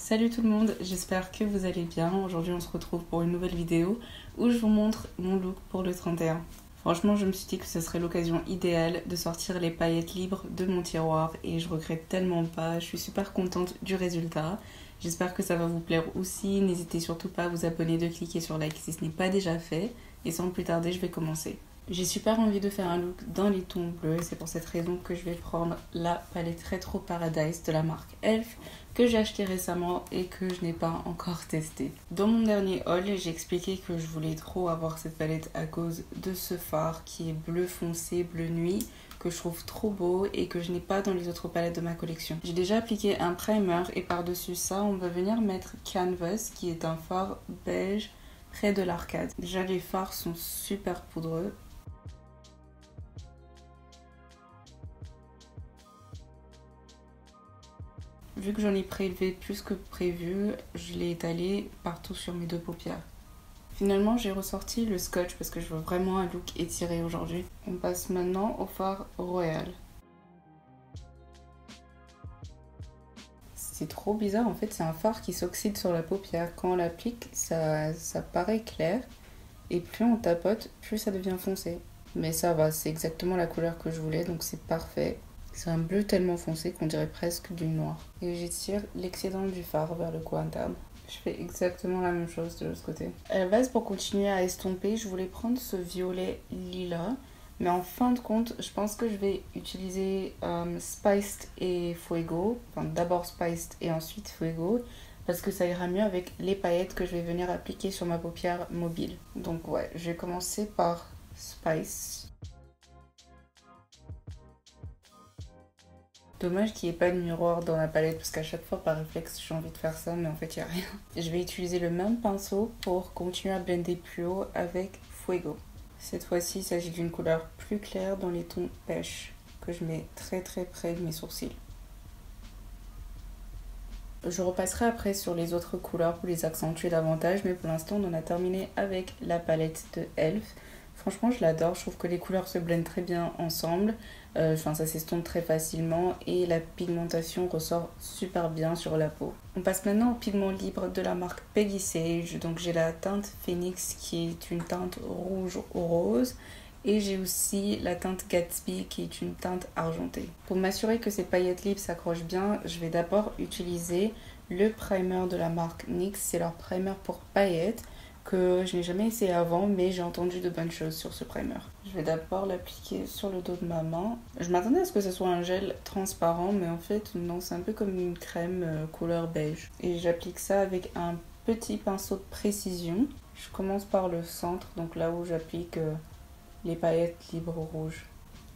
Salut tout le monde, j'espère que vous allez bien. Aujourd'hui on se retrouve pour une nouvelle vidéo où je vous montre mon look pour le 31. Franchement je me suis dit que ce serait l'occasion idéale de sortir les paillettes libres de mon tiroir et je regrette tellement pas, je suis super contente du résultat. J'espère que ça va vous plaire aussi, n'hésitez surtout pas à vous abonner, de cliquer sur like si ce n'est pas déjà fait et sans plus tarder je vais commencer. J'ai super envie de faire un look dans les tons bleus et c'est pour cette raison que je vais prendre la palette Retro Paradise de la marque Elf que j'ai acheté récemment et que je n'ai pas encore testé. Dans mon dernier haul, j'ai expliqué que je voulais trop avoir cette palette à cause de ce fard qui est bleu foncé, bleu nuit, que je trouve trop beau et que je n'ai pas dans les autres palettes de ma collection. J'ai déjà appliqué un primer et par-dessus ça, on va venir mettre Canvas qui est un fard beige près de l'arcade. Déjà les fards sont super poudreux. Vu que j'en ai prélevé plus que prévu, je l'ai étalé partout sur mes deux paupières. Finalement, j'ai ressorti le scotch parce que je veux vraiment un look étiré aujourd'hui. On passe maintenant au fard Royal. C'est trop bizarre, en fait, c'est un fard qui s'oxyde sur la paupière. Quand on l'applique, ça paraît clair. Et plus on tapote, plus ça devient foncé. Mais ça va, c'est exactement la couleur que je voulais, donc c'est parfait. C'est un bleu tellement foncé qu'on dirait presque du noir. Et j'étire l'excédent du fard vers le coin interne. Je fais exactement la même chose de l'autre côté. À la base, pour continuer à estomper, je voulais prendre ce violet lilas. Mais en fin de compte, je pense que je vais utiliser Spiced et Fuego. Enfin, d'abord Spiced et ensuite Fuego. Parce que ça ira mieux avec les paillettes que je vais venir appliquer sur ma paupière mobile. Donc ouais, je vais commencer par Spice. Dommage qu'il n'y ait pas de miroir dans la palette parce qu'à chaque fois par réflexe j'ai envie de faire ça mais en fait il n'y a rien. Je vais utiliser le même pinceau pour continuer à blender plus haut avec Fuego. Cette fois-ci il s'agit d'une couleur plus claire dans les tons pêche que je mets très près de mes sourcils. Je repasserai après sur les autres couleurs pour les accentuer davantage mais pour l'instant on en a terminé avec la palette de Elf. Franchement je l'adore, je trouve que les couleurs se blendent très bien ensemble. Ça s'estompe très facilement et la pigmentation ressort super bien sur la peau. On passe maintenant au pigment libre de la marque Peggy Sage. Donc j'ai la teinte Phoenix qui est une teinte rouge au rose. Et j'ai aussi la teinte Gatsby qui est une teinte argentée. Pour m'assurer que ces paillettes libres s'accrochent bien, je vais d'abord utiliser le primer de la marque NYX. C'est leur primer pour paillettes que je n'ai jamais essayé avant, mais j'ai entendu de bonnes choses sur ce primer. Je vais d'abord l'appliquer sur le dos de ma main. Je m'attendais à ce que ce soit un gel transparent, mais en fait non, c'est un peu comme une crème couleur beige. Et j'applique ça avec un petit pinceau de précision. Je commence par le centre, donc là où j'applique les paillettes libres rouges.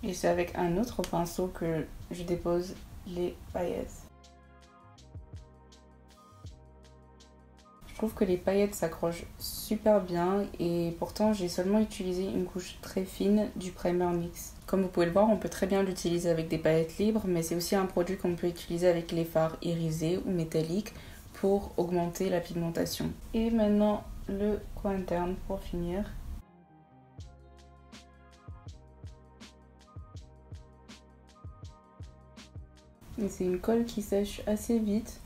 Et c'est avec un autre pinceau que je dépose les paillettes. Je trouve que les paillettes s'accrochent super bien et pourtant j'ai seulement utilisé une couche très fine du primer NYX. Comme vous pouvez le voir, on peut très bien l'utiliser avec des paillettes libres, mais c'est aussi un produit qu'on peut utiliser avec les fards irisés ou métalliques pour augmenter la pigmentation. Et maintenant le coin interne pour finir. Et c'est une colle qui sèche assez vite.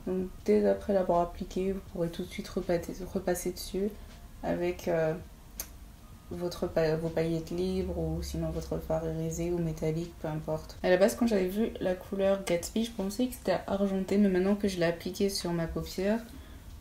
Donc dès après l'avoir appliqué, vous pourrez tout de suite repasser dessus avec vos paillettes libres ou sinon votre fard irisé ou métallique, peu importe. À la base, quand j'avais vu la couleur Gatsby, je pensais que c'était argenté, mais maintenant que je l'ai appliqué sur ma paupière,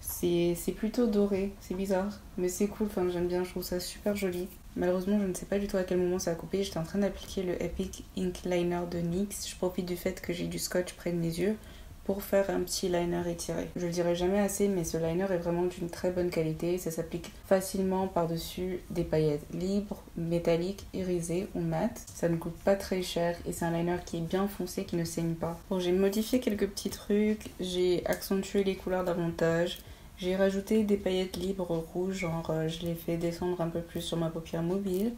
c'est plutôt doré. C'est bizarre, mais c'est cool, enfin, j'aime bien, je trouve ça super joli. Malheureusement, je ne sais pas du tout à quel moment ça a coupé. J'étais en train d'appliquer le Epic Ink Liner de NYX. Je profite du fait que j'ai du scotch près de mes yeux pour faire un petit liner étiré. Je le dirai jamais assez, mais ce liner est vraiment d'une très bonne qualité. Ça s'applique facilement par-dessus des paillettes libres, métalliques, irisées ou mat. Ça ne coûte pas très cher et c'est un liner qui est bien foncé, qui ne saigne pas. Bon, j'ai modifié quelques petits trucs, j'ai accentué les couleurs davantage. J'ai rajouté des paillettes libres rouges, genre je les fais descendre un peu plus sur ma paupière mobile.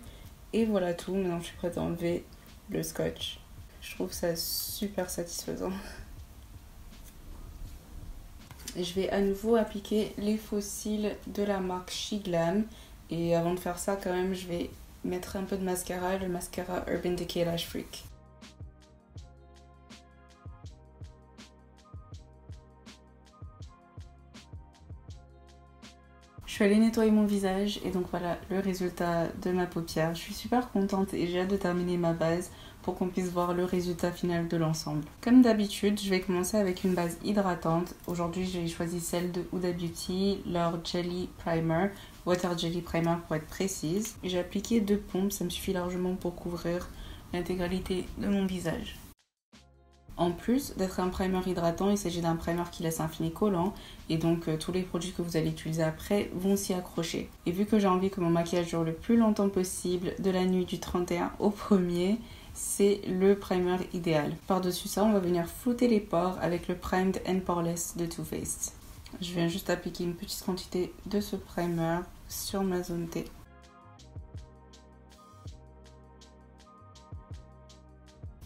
Et voilà tout, maintenant je suis prête à enlever le scotch. Je trouve ça super satisfaisant. Je vais à nouveau appliquer les faux cils de la marque She Glam. Et avant de faire ça, quand même, je vais mettre un peu de mascara, le mascara Urban Decay Lash Freak. suis allée nettoyer mon visage et donc voilà le résultat de ma paupière. Je suis super contente et j'ai hâte de terminer ma base pour qu'on puisse voir le résultat final de l'ensemble. Comme d'habitude, je vais commencer avec une base hydratante. Aujourd'hui, j'ai choisi celle de Huda Beauty, leur Jelly Primer, Water Jelly Primer pour être précise. J'ai appliqué 2 pompes, ça me suffit largement pour couvrir l'intégralité de mon visage. En plus d'être un primer hydratant, il s'agit d'un primer qui laisse un fini collant et donc tous les produits que vous allez utiliser après vont s'y accrocher. Et vu que j'ai envie que mon maquillage dure le plus longtemps possible de la nuit du 31 au 1er, c'est le primer idéal. Par-dessus ça, on va venir flouter les pores avec le Primed and Poreless de Too Faced. Je viens juste appliquer une petite quantité de ce primer sur ma zone T.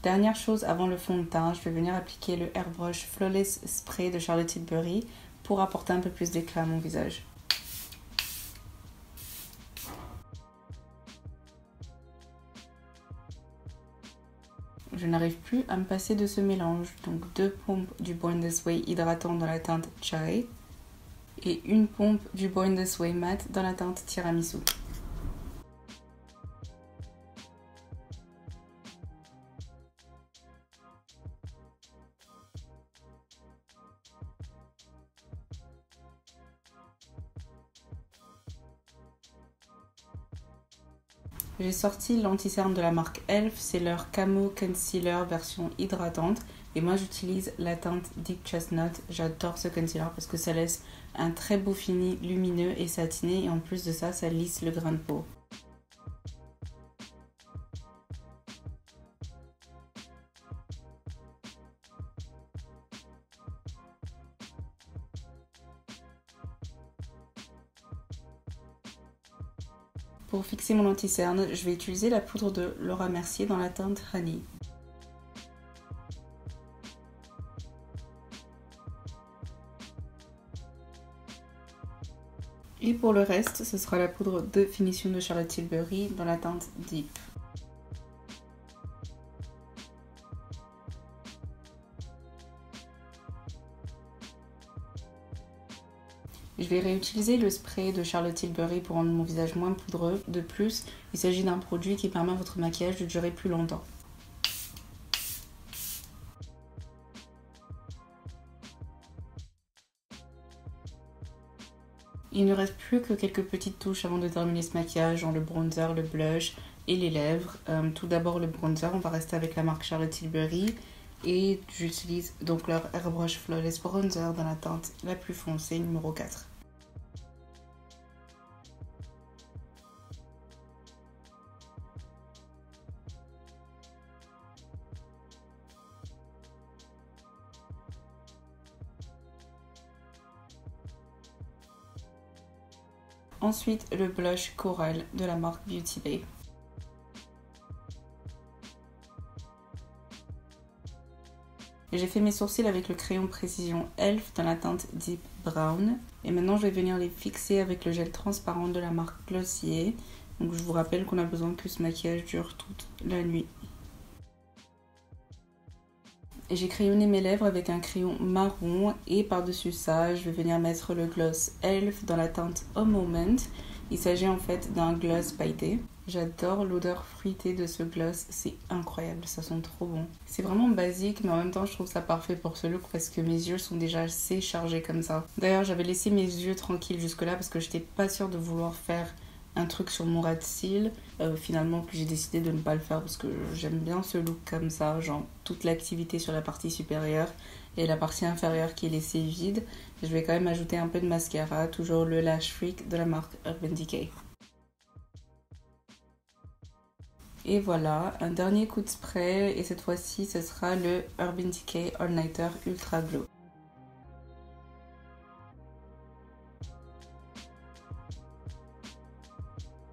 Dernière chose avant le fond de teint, je vais venir appliquer le Airbrush Flawless Spray de Charlotte Tilbury pour apporter un peu plus d'éclat à mon visage. Je n'arrive plus à me passer de ce mélange, donc 2 pompes du Born This Way hydratant dans la teinte Chai et une pompe du Born This Way matte dans la teinte Tiramisu. J'ai sorti l'anti-cerne de la marque Elf, c'est leur Camo Concealer version hydratante. Et moi j'utilise la teinte Deep Chestnut, j'adore ce concealer parce que ça laisse un très beau fini lumineux et satiné. Et en plus de ça, ça lisse le grain de peau. Pour fixer mon anti-cerne, je vais utiliser la poudre de Laura Mercier dans la teinte Honey. Et pour le reste, ce sera la poudre de finition de Charlotte Tilbury dans la teinte Deep. Je vais réutiliser le spray de Charlotte Tilbury pour rendre mon visage moins poudreux. De plus, il s'agit d'un produit qui permet à votre maquillage de durer plus longtemps. Il ne reste plus que quelques petites touches avant de terminer ce maquillage, genre le bronzer, le blush et les lèvres. Tout d'abord le bronzer, on va rester avec la marque Charlotte Tilbury. Et j'utilise donc leur Airbrush Flawless Bronzer dans la teinte la plus foncée, numéro 4. Ensuite, le blush Coral de la marque Beauty Bay. J'ai fait mes sourcils avec le crayon précision Elf dans la teinte Deep Brown. Et maintenant, je vais venir les fixer avec le gel transparent de la marque Glossier. Donc je vous rappelle qu'on a besoin que ce maquillage dure toute la nuit. Et j'ai crayonné mes lèvres avec un crayon marron. Et par-dessus ça, je vais venir mettre le gloss Elf dans la teinte A Moment. Il s'agit en fait d'un gloss pailleté. J'adore l'odeur fruitée de ce gloss, c'est incroyable, ça sent trop bon. C'est vraiment basique, mais en même temps je trouve ça parfait pour ce look parce que mes yeux sont déjà assez chargés comme ça. D'ailleurs j'avais laissé mes yeux tranquilles jusque là parce que j'étais pas sûre de vouloir faire un truc sur mon ras de cils. Finalement j'ai décidé de ne pas le faire parce que j'aime bien ce look comme ça, genre toute l'activité sur la partie supérieure et la partie inférieure qui est laissée vide. Je vais quand même ajouter un peu de mascara, toujours le Lash Freak de la marque Urban Decay. Et voilà, un dernier coup de spray et cette fois-ci ce sera le Urban Decay All Nighter Ultra Glow.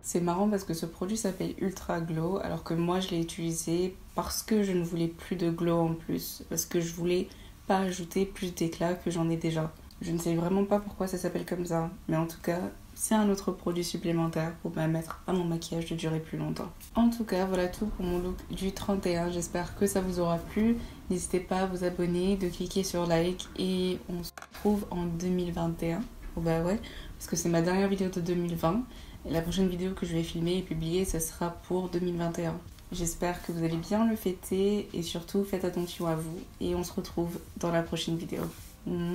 C'est marrant parce que ce produit s'appelle Ultra Glow alors que moi je l'ai utilisé parce que je ne voulais plus de glow en plus, parce que je voulais pas ajouter plus d'éclat que j'en ai déjà. Je ne sais vraiment pas pourquoi ça s'appelle comme ça, mais en tout cas c'est un autre produit supplémentaire pour permettre à mon maquillage de durer plus longtemps. En tout cas, voilà tout pour mon look du 31. J'espère que ça vous aura plu. N'hésitez pas à vous abonner, de cliquer sur like et on se retrouve en 2021 Oh bah ouais, parce que c'est ma dernière vidéo de 2020. Et la prochaine vidéo que je vais filmer et publier, ce sera pour 2021. J'espère que vous allez bien le fêter et surtout faites attention à vous. Et on se retrouve dans la prochaine vidéo. Mouah.